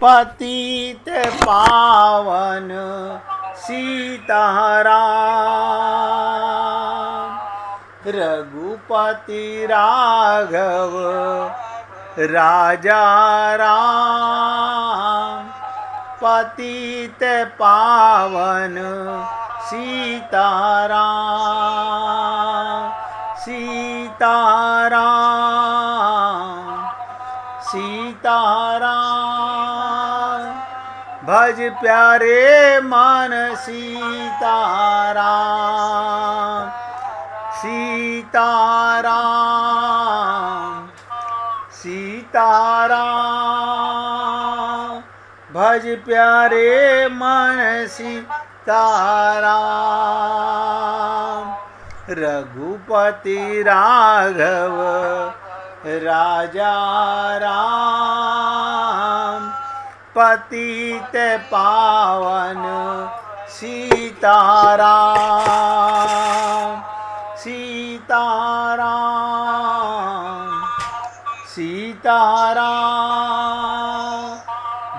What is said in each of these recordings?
पतित पावन सीताराम। रघुपति राघव राजा राम, पतित पावन सीताराम। सीताराम सीताराम, भज प्यारे मन सीताराम। सीताराम सीताराम, भज प्यारे मन सीताराम। रघुपति राघव राजा राम, पतित पावन सीताराम। सीताराम सीताराम,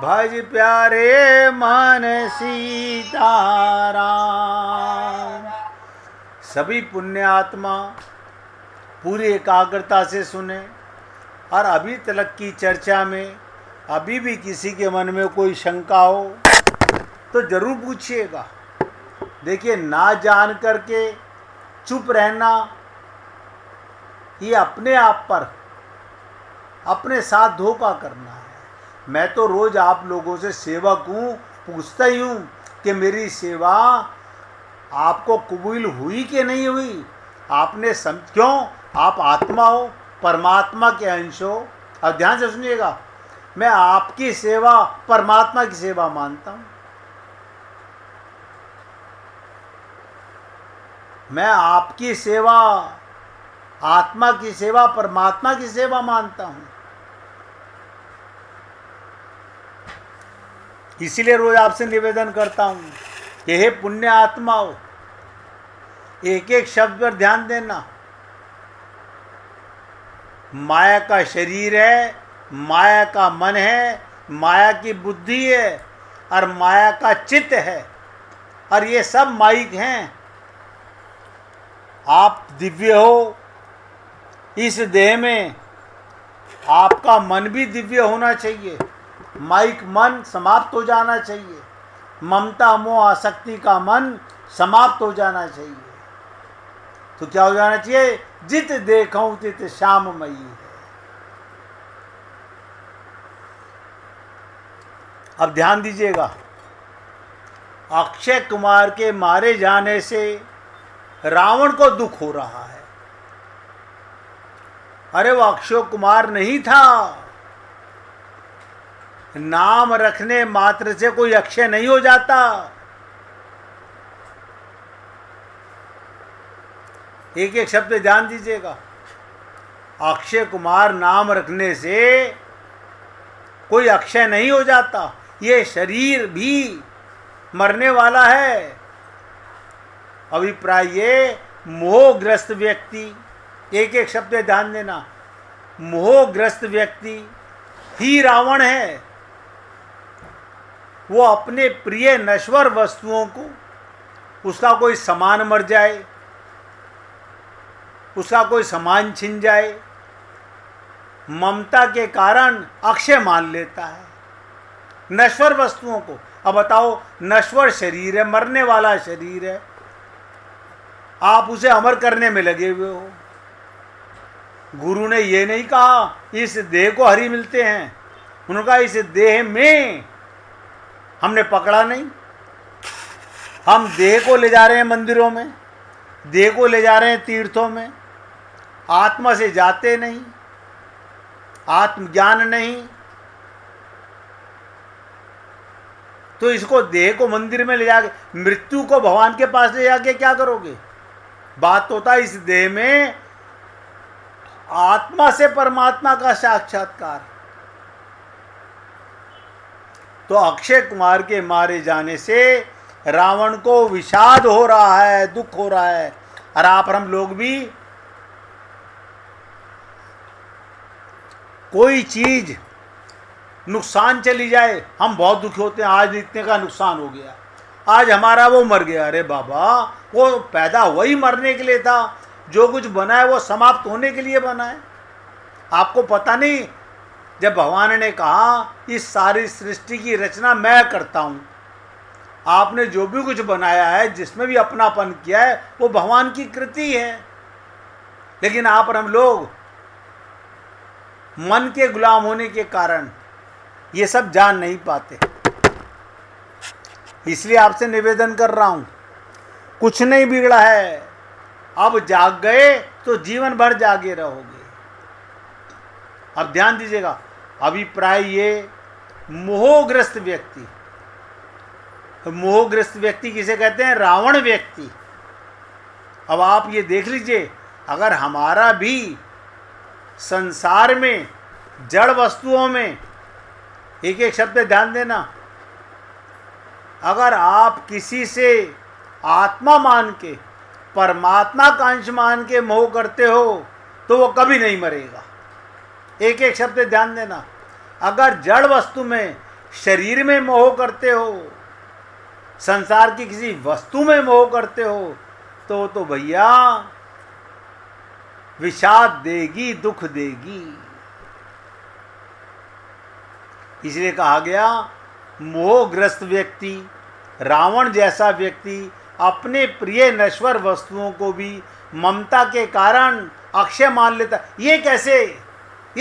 भज प्यारे मन सीताराम। सभी पुण्यात्मा पूरी एकाग्रता से सुने और अभी तक की चर्चा में अभी भी किसी के मन में कोई शंका हो तो जरूर पूछिएगा। देखिए, ना जान करके चुप रहना ये अपने आप पर अपने साथ धोखा करना है। मैं तो रोज आप लोगों से सेवक हूँ, पूछता ही हूँ कि मेरी सेवा आपको कबूल हुई कि नहीं हुई। आपने क्यों? आप आत्मा हो, परमात्मा के अंश हो। अब ध्यान से सुनिएगा, मैं आपकी सेवा परमात्मा की सेवा मानता हूँ। मैं आपकी सेवा आत्मा की सेवा परमात्मा की सेवा मानता हूँ। इसीलिए रोज आपसे निवेदन करता हूँ कि हे पुण्य आत्माओं, एक एक शब्द पर ध्यान देना। माया का शरीर है, माया का मन है, माया की बुद्धि है और माया का चित्त है, और ये सब माइक हैं। आप दिव्य हो, इस देह में आपका मन भी दिव्य होना चाहिए। माइक मन समाप्त हो जाना चाहिए। ममता मोह आसक्ति का मन समाप्त हो जाना चाहिए। तो क्या हो जाना चाहिए? जित देखूं तित श्याममयी है। अब ध्यान दीजिएगा, अक्षय कुमार के मारे जाने से रावण को दुख हो रहा है। अरे वो अक्षय कुमार नहीं था। नाम रखने मात्र से कोई अक्षय नहीं हो जाता। एक एक शब्द ध्यान दीजिएगा। अक्षय कुमार नाम रखने से कोई अक्षय नहीं हो जाता। ये शरीर भी मरने वाला है। अभिप्राय ये, मोहग्रस्त व्यक्ति, एक एक शब्द ध्यान देना, मोहग्रस्त व्यक्ति ही रावण है। वो अपने प्रिय नश्वर वस्तुओं को, उसका कोई सामान मर जाए, उसका कोई सामान छिन जाए, ममता के कारण अक्षय मान लेता है नश्वर वस्तुओं को। अब बताओ, नश्वर शरीर है, मरने वाला शरीर है, आप उसे अमर करने में लगे हुए हो। गुरु ने ये नहीं कहा इस देह को हरि मिलते हैं, उन्होंने कहा इस देह में हमने पकड़ा नहीं। हम देह को ले जा रहे हैं मंदिरों में, देह को ले जा रहे हैं तीर्थों में, आत्मा से जाते नहीं, आत्मज्ञान नहीं। तो इसको देह को मंदिर में ले जाके, मृत्यु को भगवान के पास ले जाके क्या करोगे? बात तो होता है इस देह में आत्मा से परमात्मा का साक्षात्कार। तो अक्षय कुमार के मारे जाने से रावण को विषाद हो रहा है, दुख हो रहा है। और आप और हम लोग भी कोई चीज नुकसान चली जाए हम बहुत दुखी होते हैं, आज इतने का नुकसान हो गया, आज हमारा वो मर गया। अरे बाबा, वो पैदा वही मरने के लिए था, जो कुछ बना है वो समाप्त होने के लिए बना है। आपको पता नहीं, जब भगवान ने कहा इस सारी सृष्टि की रचना मैं करता हूँ, आपने जो भी कुछ बनाया है, जिसमें भी अपनापन किया है, वो भगवान की कृति है। लेकिन आप और हम लोग मन के गुलाम होने के कारण ये सब जान नहीं पाते। इसलिए आपसे निवेदन कर रहा हूं, कुछ नहीं बिगड़ा है, अब जाग गए तो जीवन भर जागे रहोगे। अब ध्यान दीजिएगा, अभिप्राय ये मोहग्रस्त व्यक्ति, मोहग्रस्त व्यक्ति किसे कहते हैं? रावण व्यक्ति। अब आप ये देख लीजिए, अगर हमारा भी संसार में जड़ वस्तुओं में, एक एक शब्द ध्यान देना, अगर आप किसी से आत्मा मान के, परमात्मा का अंश मान के मोह करते हो तो वो कभी नहीं मरेगा। एक एक शब्द ध्यान देना, अगर जड़ वस्तु में, शरीर में मोह करते हो, संसार की किसी वस्तु में मोह करते हो, तो भैया विषाद देगी, दुख देगी। इसलिए कहा गया, मोहग्रस्त व्यक्ति, रावण जैसा व्यक्ति अपने प्रिय नश्वर वस्तुओं को भी ममता के कारण अक्षय मान लेता। ये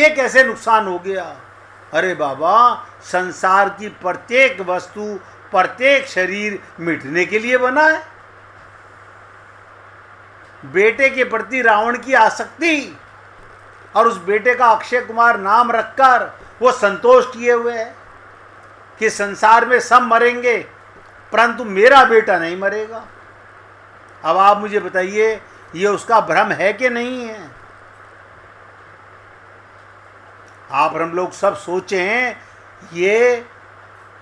कैसे नुकसान हो गया? अरे बाबा, संसार की प्रत्येक वस्तु, प्रत्येक शरीर मिटने के लिए बना है। बेटे के प्रति रावण की आसक्ति, और उस बेटे का अक्षय कुमार नाम रखकर वो संतोष किए हुए है कि संसार में सब मरेंगे परंतु मेरा बेटा नहीं मरेगा। अब आप मुझे बताइए, ये उसका भ्रम है कि नहीं है? आप हम लोग सब सोचें, ये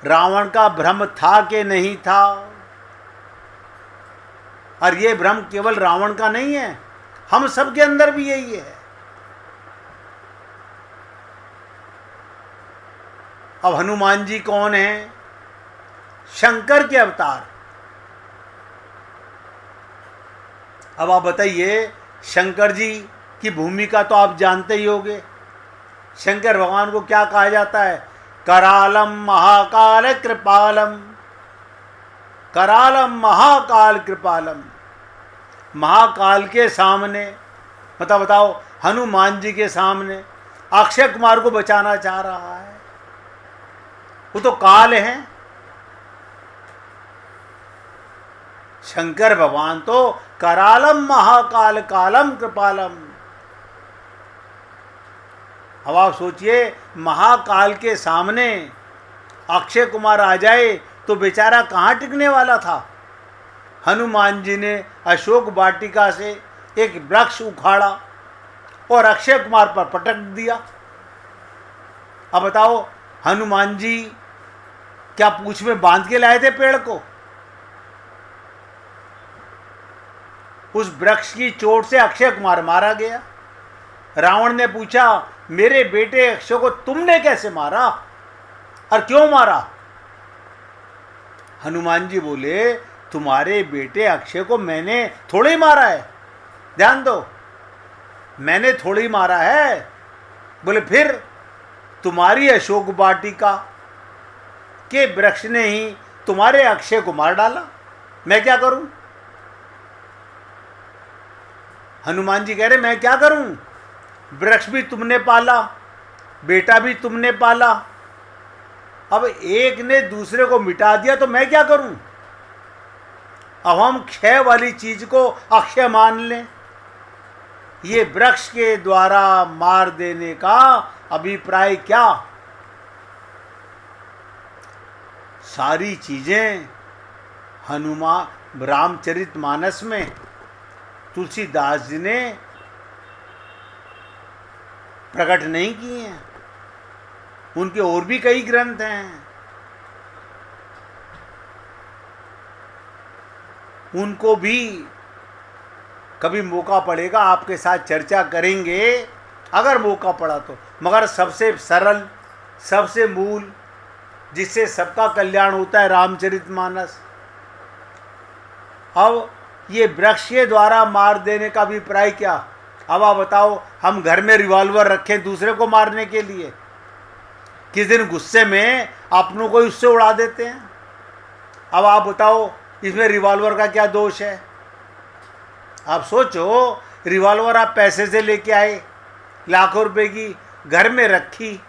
रावण का भ्रम था कि नहीं था? और ये भ्रम केवल रावण का नहीं है, हम सब के अंदर भी यही है। अब हनुमान जी कौन हैं? शंकर के अवतार। अब आप बताइए, शंकर जी की भूमिका तो आप जानते ही होंगे। शंकर भगवान को क्या कहा जाता है? करालम महाकाल कृपालम, करालम महाकाल कृपालम। महाकाल के सामने, बताओ, हनुमान जी के सामने अक्षय कुमार को बचाना चाह रहा है। वो तो काल है। शंकर भगवान तो करालम महाकाल कालम कृपालम। अब आप सोचिए, महाकाल के सामने अक्षय कुमार आ जाए तो बेचारा कहाँ टिकने वाला था। हनुमान जी ने अशोक वाटिका से एक वृक्ष उखाड़ा और अक्षय कुमार पर पटक दिया। अब बताओ, हनुमान जी क्या पूंछ में बांध के लाए थे पेड़ को? उस वृक्ष की चोट से अक्षय कुमार मारा गया। रावण ने पूछा, मेरे बेटे अक्षय को तुमने कैसे मारा और क्यों मारा? हनुमान जी बोले, तुम्हारे बेटे अक्षय को मैंने थोड़ी मारा है। ध्यान दो, मैंने थोड़ी मारा है। बोले, फिर तुम्हारी अशोक वाटिका के वृक्ष ने ही तुम्हारे अक्षय को मार डाला, मैं क्या करूं? हनुमान जी कह रहे, मैं क्या करूं? वृक्ष भी तुमने पाला, बेटा भी तुमने पाला, अब एक ने दूसरे को मिटा दिया तो मैं क्या करूं? अब हम क्षय वाली चीज को अक्षय मान लें। ये वृक्ष के द्वारा मार देने का अभिप्राय क्या? सारी चीजें हनुमान रामचरितमानस में तुलसीदास जी ने प्रकट नहीं की हैं। उनके और भी कई ग्रंथ हैं, उनको भी कभी मौका पड़ेगा आपके साथ चर्चा करेंगे, अगर मौका पड़ा तो। मगर सबसे सरल सबसे मूल जिससे सबका कल्याण होता है रामचरितमानस। अब ये वृक्ष के द्वारा मार देने का अभिप्राय क्या? अब आप बताओ, हम घर में रिवॉल्वर रखें दूसरे को मारने के लिए, किस दिन गुस्से में अपनों को उससे उड़ा देते हैं। अब आप बताओ इसमें रिवॉल्वर का क्या दोष है? आप सोचो, रिवॉल्वर आप पैसे से लेके आए, लाखों रुपए की, घर में रखी,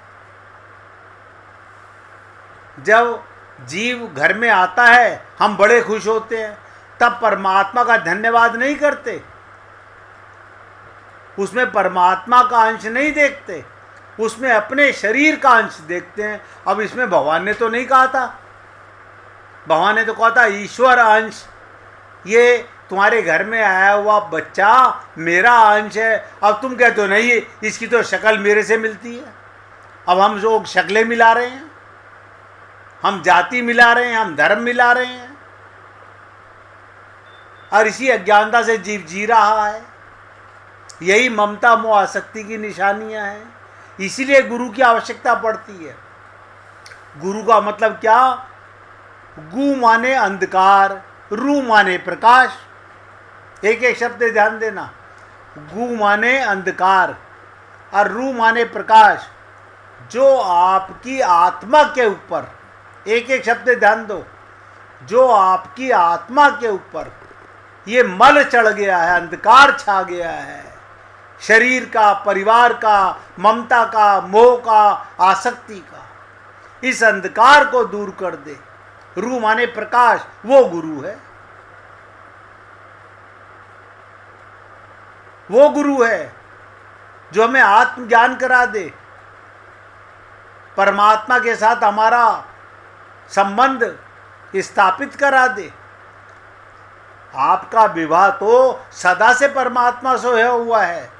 जब जीव घर में आता है हम बड़े खुश होते हैं, तब परमात्मा का धन्यवाद नहीं करते, उसमें परमात्मा का अंश नहीं देखते, उसमें अपने शरीर का अंश देखते हैं। अब इसमें भगवान ने तो नहीं कहा था, भगवान ने तो कहा था ईश्वर अंश, ये तुम्हारे घर में आया हुआ बच्चा मेरा अंश है। अब तुम कहते हो नहीं, इसकी तो शक्ल मेरे से मिलती है। अब हम लोग शक्लें मिला रहे हैं, हम जाति मिला रहे हैं, हम धर्म मिला रहे हैं, और इसी अज्ञानता से जीव जी रहा है। यही ममता मोह आसक्ति की निशानियां हैं। इसीलिए गुरु की आवश्यकता पड़ती है। गुरु का मतलब क्या? गु माने अंधकार, रू माने प्रकाश। एक एक शब्द ध्यान देना। गु माने अंधकार और रू माने प्रकाश। जो आपकी आत्मा के ऊपर, एक एक शब्द ध्यान दो, जो आपकी आत्मा के ऊपर ये मल चढ़ गया है, अंधकार छा गया है, शरीर का, परिवार का, ममता का, मोह का, आसक्ति का, इस अंधकार को दूर कर दे। रू माने प्रकाश, वो गुरु है, वो गुरु है जो हमें आत्मज्ञान करा दे, परमात्मा के साथ हमारा संबंध स्थापित करा दे। आपका विवाह तो सदा से परमात्मा से हुआ है।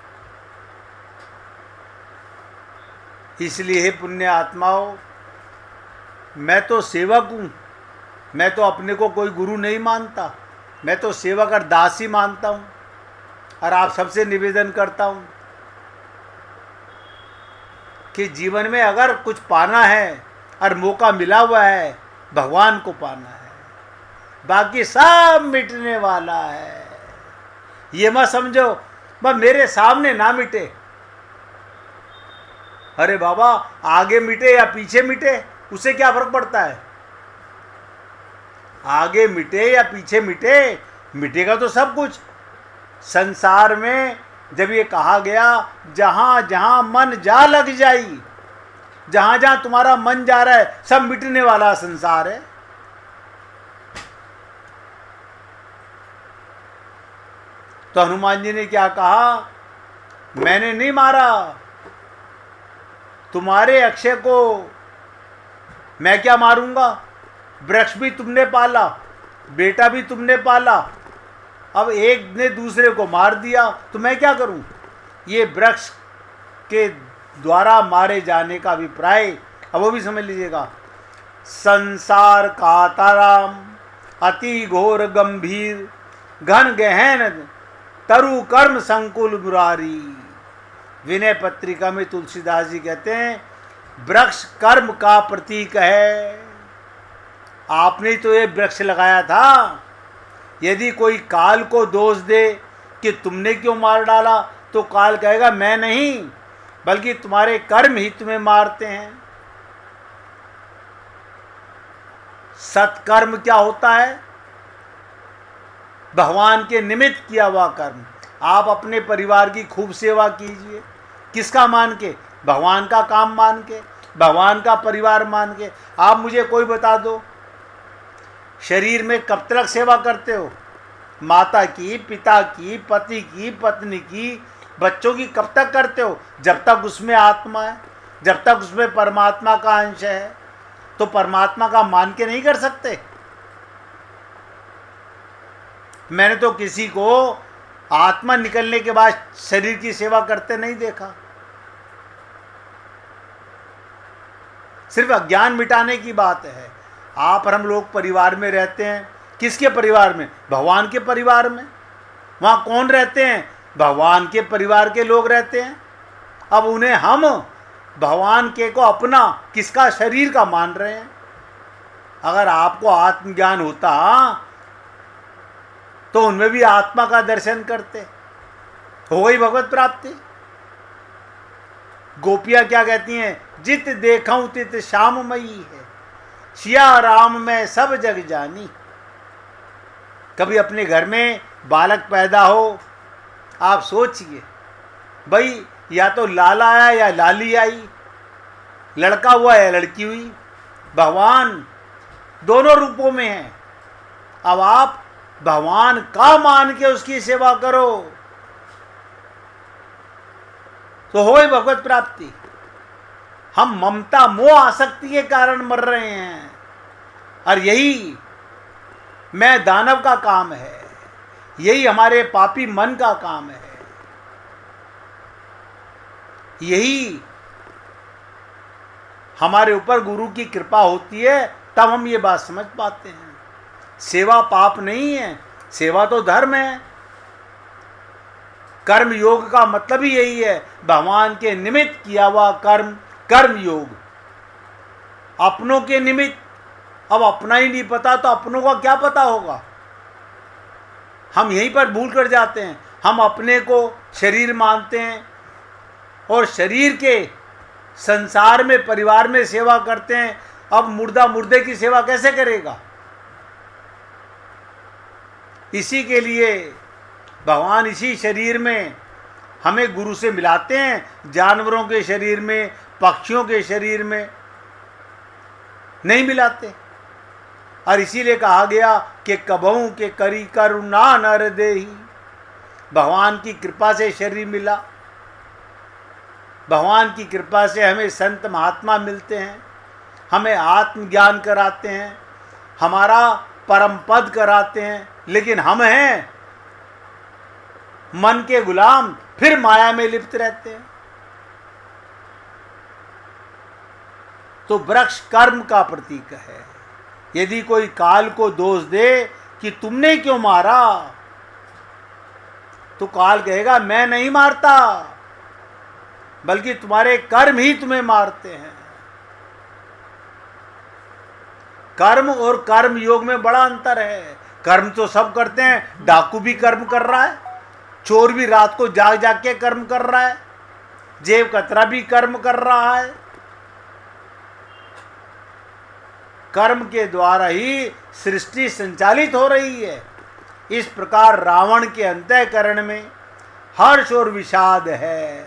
इसलिए हे पुण्य आत्माओं, मैं तो सेवक हूं, मैं तो अपने को कोई गुरु नहीं मानता, मैं तो सेवक और दासी मानता हूं। और आप सबसे निवेदन करता हूं कि जीवन में अगर कुछ पाना है और मौका मिला हुआ है, भगवान को पाना है, बाकी सब मिटने वाला है। ये मत समझो बस मेरे सामने ना मिटे। अरे बाबा, आगे मिटे या पीछे मिटे उससे क्या फर्क पड़ता है? आगे मिटे या पीछे मिटे, मिटेगा तो सब कुछ। संसार में जब ये कहा गया जहां जहां मन जा लग जाई, जहां जहां तुम्हारा मन जा रहा है सब मिटने वाला संसार है। तो हनुमान जी ने क्या कहा? मैंने नहीं मारा, तुम्हारे अक्षय को मैं क्या मारूंगा? वृक्ष भी तुमने पाला, बेटा भी तुमने पाला, अब एक ने दूसरे को मार दिया तो मैं क्या करूं? ये वृक्ष के द्वारा मारे जाने का अभिप्राय अब वो भी समझ लीजिएगा। संसार का ताराम अति घोर गंभीर घन गहन तरु कर्म संकुल मुरारी। विनय पत्रिका में तुलसीदास जी कहते हैं वृक्ष कर्म का प्रतीक है। आपने तो ये वृक्ष लगाया था। यदि कोई काल को दोष दे कि तुमने क्यों मार डाला, तो काल कहेगा मैं नहीं, बल्कि तुम्हारे कर्म ही तुम्हें मारते हैं। सत्कर्म क्या होता है? भगवान के निमित्त किया हुआ कर्म। आप अपने परिवार की खूब सेवा कीजिए, किसका मान के? भगवान का काम मान के, भगवान का परिवार मान के। आप मुझे कोई बता दो, शरीर में कब तक सेवा करते हो? माता की, पिता की, पति की, पत्नी की, बच्चों की कब तक करते हो? जब तक उसमें आत्मा है, जब तक उसमें परमात्मा का अंश है। तो परमात्मा का मान के नहीं कर सकते। मैंने तो किसी को आत्मा निकलने के बाद शरीर की सेवा करते नहीं देखा। सिर्फ अज्ञान मिटाने की बात है। आप और हम लोग परिवार में रहते हैं। किसके परिवार में? भगवान के परिवार में। वहाँ कौन रहते हैं? भगवान के परिवार के लोग रहते हैं। अब उन्हें हम भगवान के को अपना किसका शरीर का मान रहे हैं। अगर आपको आत्मज्ञान होता तो उनमें भी आत्मा का दर्शन करते, हो गई भगवत प्राप्ति। गोपियां क्या कहती हैं, जित देखऊं तित श्याममयी है, सिया राम में सब जग जानी। कभी अपने घर में बालक पैदा हो, आप सोचिए भाई, या तो लाला आया या लाली आई, लड़का हुआ या लड़की हुई, भगवान दोनों रूपों में है। अब आप भगवान का मान के उसकी सेवा करो तो हो भगवत प्राप्ति। हम ममता मोह आसक्ति के कारण मर रहे हैं, और यही मैं दानव का काम है, यही हमारे पापी मन का काम है, यही हमारे ऊपर गुरु की कृपा होती है, तब हम ये बात समझ पाते हैं। सेवा पाप नहीं है, सेवा तो धर्म है। कर्म योग का मतलब ही यही है, भगवान के निमित्त किया हुआ कर्म कर्म योग। अपनों के निमित्त, अब अपना ही नहीं पता तो अपनों का क्या पता होगा। हम यहीं पर भूल कर जाते हैं। हम अपने को शरीर मानते हैं और शरीर के संसार में परिवार में सेवा करते हैं। अब मुर्दा मुर्दे की सेवा कैसे करेगा। इसी के लिए भगवान इसी शरीर में हमें गुरु से मिलाते हैं, जानवरों के शरीर में, पक्षियों के शरीर में नहीं मिलाते। और इसीलिए कहा गया कि कबहू के करी करुणा नर देही। भगवान की कृपा से शरीर मिला, भगवान की कृपा से हमें संत महात्मा मिलते हैं, हमें आत्मज्ञान कराते हैं, हमारा परम पद कराते हैं, लेकिन हम हैं मन के गुलाम, फिर माया में लिप्त रहते हैं। तो वृक्ष कर्म का प्रतीक है। यदि कोई काल को दोष दे कि तुमने क्यों मारा, तो काल कहेगा मैं नहीं मारता, बल्कि तुम्हारे कर्म ही तुम्हें मारते हैं। कर्म और कर्म योग में बड़ा अंतर है। कर्म तो सब करते हैं, डाकू भी कर्म कर रहा है, चोर भी रात को जाग जाग के कर्म कर रहा है, जेब कतरा भी कर्म कर रहा है। कर्म के द्वारा ही सृष्टि संचालित हो रही है। इस प्रकार रावण के अंतःकरण में हर्ष और विषाद है।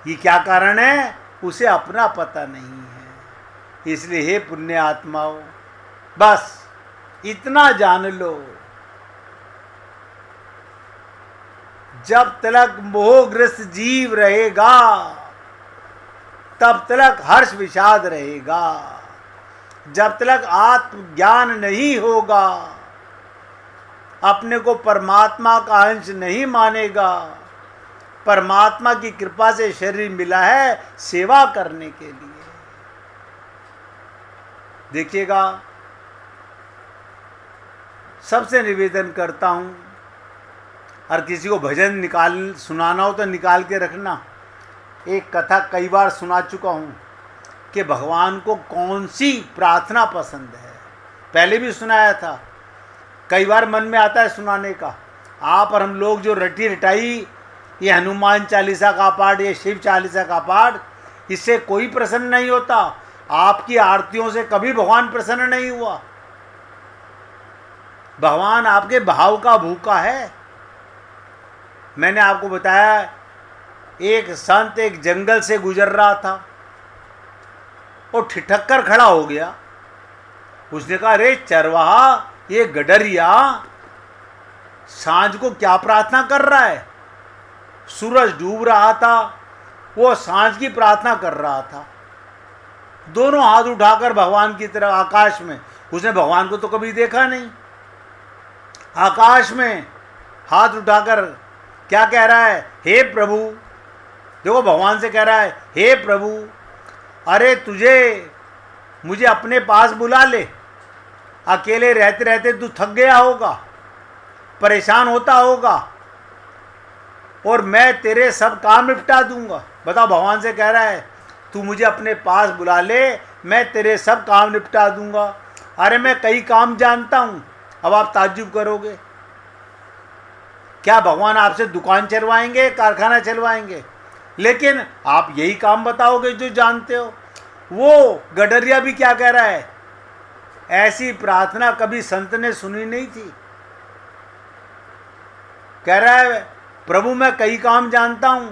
ये क्या कारण है, उसे अपना पता नहीं है। इसलिए हे पुण्य आत्माओं, बस इतना जान लो, जब तक मोहग्रस्त जीव रहेगा तब तक हर्ष विषाद रहेगा। जब तक आत्मज्ञान नहीं होगा, अपने को परमात्मा का अंश नहीं मानेगा, परमात्मा की कृपा से शरीर मिला है सेवा करने के लिए। देखिएगा, सबसे निवेदन करता हूं, और किसी को भजन निकाल सुनाना हो तो निकाल के रखना। एक कथा कई बार सुना चुका हूं कि भगवान को कौन सी प्रार्थना पसंद है। पहले भी सुनाया था, कई बार मन में आता है सुनाने का। आप और हम लोग जो रटी रटाई ये हनुमान चालीसा का पाठ, ये शिव चालीसा का पाठ, इससे कोई प्रसन्न नहीं होता। आपकी आरतियों से कभी भगवान प्रसन्न नहीं हुआ। भगवान आपके भाव का भूखा है। मैंने आपको बताया, एक संत एक जंगल से गुजर रहा था, वो ठिठक कर खड़ा हो गया। उसने कहा, अरे चरवाहा, ये गडरिया सांझ को क्या प्रार्थना कर रहा है। सूरज डूब रहा था, वो सांझ की प्रार्थना कर रहा था, दोनों हाथ उठाकर भगवान की तरफ आकाश में। उसने भगवान को तो कभी देखा नहीं। आकाश में हाथ उठाकर क्या कह रहा है, हे प्रभु। देखो, भगवान से कह रहा है, हे प्रभु, अरे मुझे अपने पास बुला ले। अकेले रहते रहते तू थक गया होगा, परेशान होता होगा, और मैं तेरे सब काम निपटा दूंगा। बताओ, भगवान से कह रहा है तू मुझे अपने पास बुला ले, मैं तेरे सब काम निपटा दूंगा। अरे मैं कई काम जानता हूं। अब आप ताज्जुब करोगे, क्या भगवान आपसे दुकान चलवाएंगे, कारखाना चलवाएंगे? लेकिन आप यही काम बताओगे जो जानते हो। वो गडरिया भी क्या कह रहा है, ऐसी प्रार्थना कभी संत ने सुनी नहीं थी। कह रहा है प्रभु मैं कई काम जानता हूं,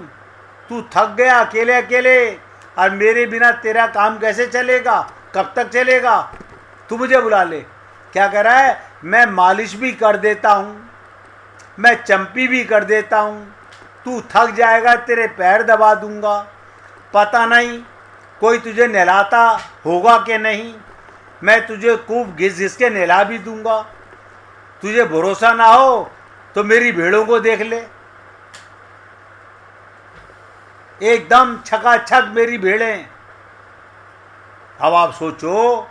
तू थक गया अकेले अकेले, और मेरे बिना तेरा काम कैसे चलेगा, कब तक चलेगा, तू मुझे बुला ले। क्या कह रहा है, मैं मालिश भी कर देता हूं, मैं चंपी भी कर देता हूं, तू थक जाएगा तेरे पैर दबा दूंगा, पता नहीं कोई तुझे नहलाता होगा कि नहीं, मैं तुझे खूब घिस घिस के नहला भी दूंगा। तुझे भरोसा ना हो तो मेरी भेड़ों को देख ले, एकदम छकाछक मेरी भेड़ें। अब आप सोचो,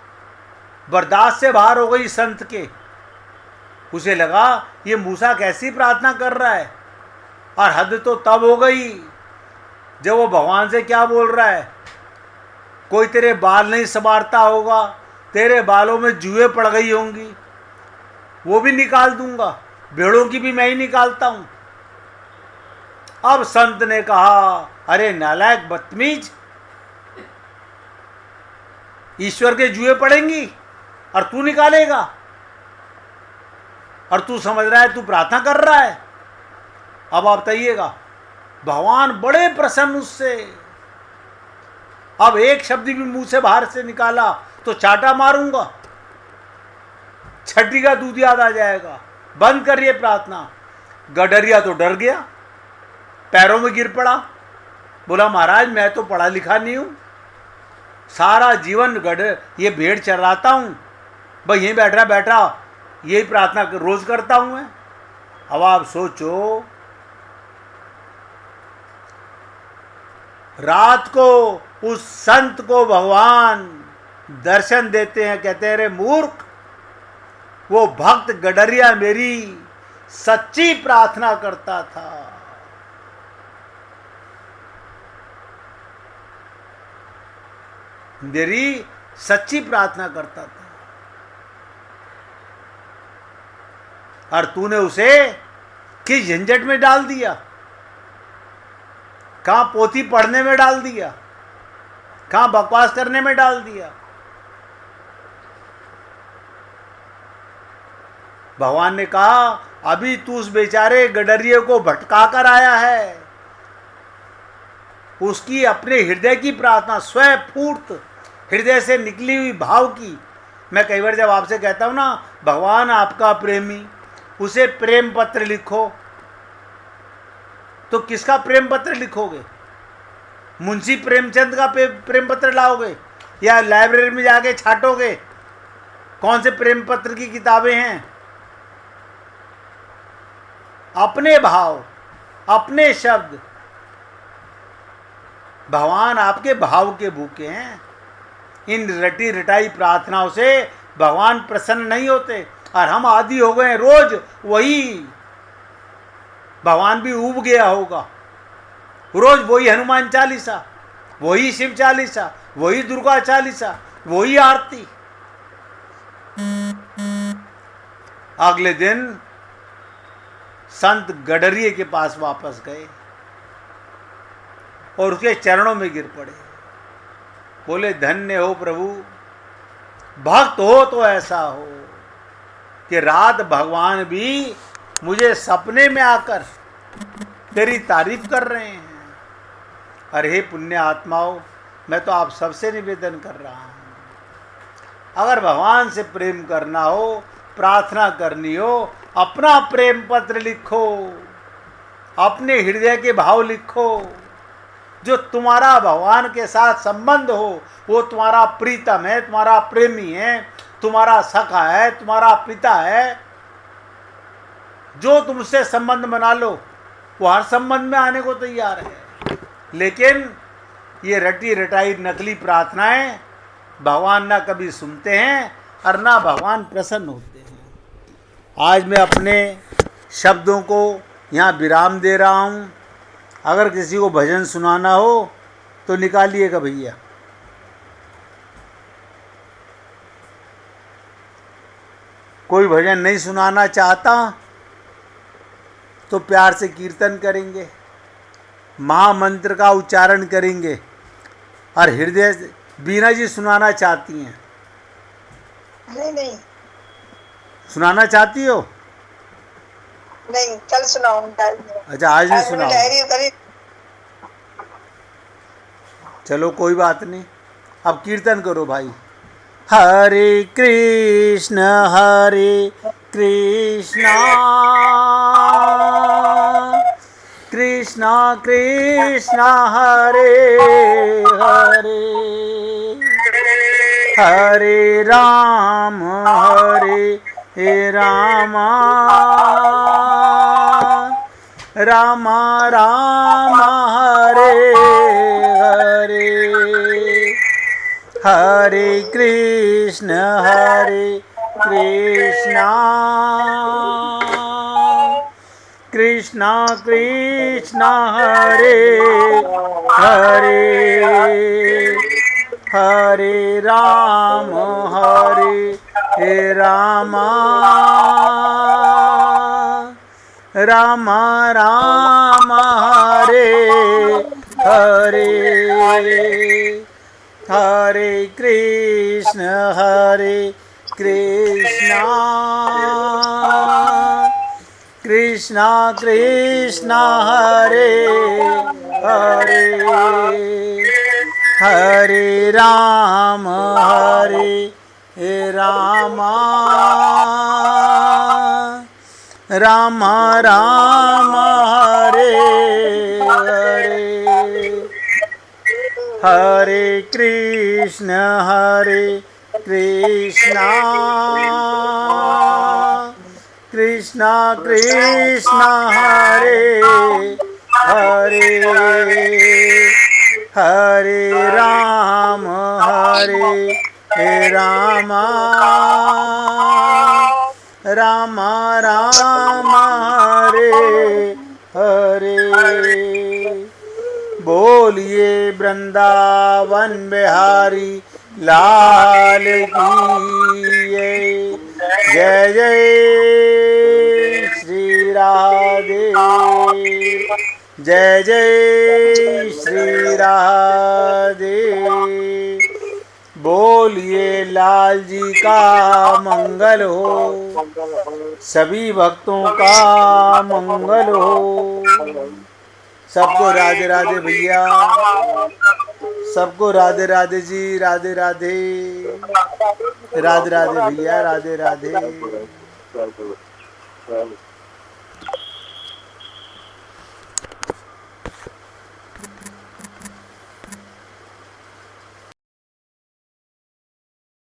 बर्दाश्त से बाहर हो गई संत के। उसे लगा ये मूसा कैसी प्रार्थना कर रहा है, और हद तो तब हो गई जब वो भगवान से क्या बोल रहा है, कोई तेरे बाल नहीं संवारता होगा, तेरे बालों में जुएं पड़ गई होंगी, वो भी निकाल दूंगा, भेड़ों की भी मैं ही निकालता हूं। अब संत ने कहा, अरे नालायक बदतमीज, ईश्वर के जुए पड़ेंगी और तू निकालेगा, और तू समझ रहा है तू प्रार्थना कर रहा है। अब आप बताइएगा, भगवान बड़े प्रसन्न उससे। अब एक शब्द भी मुंह से बाहर से निकाला तो चाटा मारूंगा, छठी का दूध याद आ जाएगा, बंद करिए प्रार्थना। गडरिया तो डर गया, पैरों में गिर पड़ा, बोला महाराज मैं तो पढ़ा लिखा नहीं हूं, सारा जीवन ये भेड़ चराता हूं, भाई यहीं बैठा यही प्रार्थना रोज करता हूं मैं। अब आप सोचो, रात को उस संत को भगवान दर्शन देते हैं, कहते हैं रे मूर्ख, वो भक्त गडरिया मेरी सच्ची प्रार्थना करता था। मेरी सच्ची प्रार्थना करता था, और तूने उसे किस झंझट में डाल दिया, कहां पोथी पढ़ने में डाल दिया, कहां बकवास करने में डाल दिया। भगवान ने कहा अभी तू उस बेचारे गडरिये को भटका कर आया है, उसकी अपने हृदय की प्रार्थना, स्वयं हृदय से निकली हुई भाव की। मैं कई बार जब आपसे कहता हूं ना भगवान आपका प्रेमी, उसे प्रेम पत्र लिखो, तो किसका प्रेम पत्र लिखोगे? मुंशी प्रेमचंद का प्रेम पत्र लाओगे, या लाइब्रेरी में जाके छाटोगे? कौन से प्रेम पत्र की किताबें हैं? अपने भाव, अपने शब्द। भगवान आपके भाव के भूखे हैं। इन रटी रटाई प्रार्थनाओं से भगवान प्रसन्न नहीं होते, और हम आदी हो गए रोज वही। भगवान भी ऊब गया होगा, रोज वही हनुमान चालीसा, वही शिव चालीसा, वही दुर्गा चालीसा, वही आरती। अगले दिन संत गडरिये के पास वापस गए और उसके चरणों में गिर पड़े, बोले धन्य हो प्रभु, भक्त हो तो ऐसा हो कि रात भगवान भी मुझे सपने में आकर तेरी तारीफ कर रहे हैं। अरे हे पुण्य आत्माओं, मैं तो आप सबसे निवेदन कर रहा हूं, अगर भगवान से प्रेम करना हो, प्रार्थना करनी हो, अपना प्रेम पत्र लिखो, अपने हृदय के भाव लिखो। जो तुम्हारा भगवान के साथ संबंध हो, वो तुम्हारा प्रीतम है, तुम्हारा प्रेमी है, तुम्हारा सखा है, तुम्हारा पिता है। जो तुमसे संबंध बना लो, वो हर संबंध में आने को तैयार है। लेकिन ये रटी रटाई नकली प्रार्थनाएं भगवान ना कभी सुनते हैं और ना भगवान प्रसन्न होते हैं। आज मैं अपने शब्दों को यहाँ विराम दे रहा हूँ। अगर किसी को भजन सुनाना हो तो निकालिएगा भैया। कोई भजन नहीं सुनाना चाहता तो प्यार से कीर्तन करेंगे, महामंत्र का उच्चारण करेंगे। और हृदय से बीना जी सुनाना चाहती हैं? नहीं सुनाना चाहती हो? नहीं, कल सुनाऊंगा। अच्छा, आज नहीं सुनाओ? लहरी चलो कोई बात नहीं, अब कीर्तन करो भाई। हरे कृष्ण कृष्णा कृष्णा हरे हरे, हरे राम राम राम हरे हरे, हरे कृष्ण कृष्णा कृष्णा हरे हरे, हरे राम राम राम राम हरे हरे, हरे कृष्ण कृष्णा कृष्णा हरे हरे, हरे राम राम राम राम हरे हरे, हरे कृष्ण कृष्णा कृष्णा हरे हरे, हरे राम राम राम राम हरे हरे। बोलिए वृंदावन बिहारी लाल की जय जय श्री राधे, जय जय श्री राधे। बोलिए लाल जी का मंगल हो, सभी भक्तों का मंगल हो। सबको राधे राधे भैया, सबको राधे राधे जी, राधे राधे, राधे राधे भैया, राधे राधे।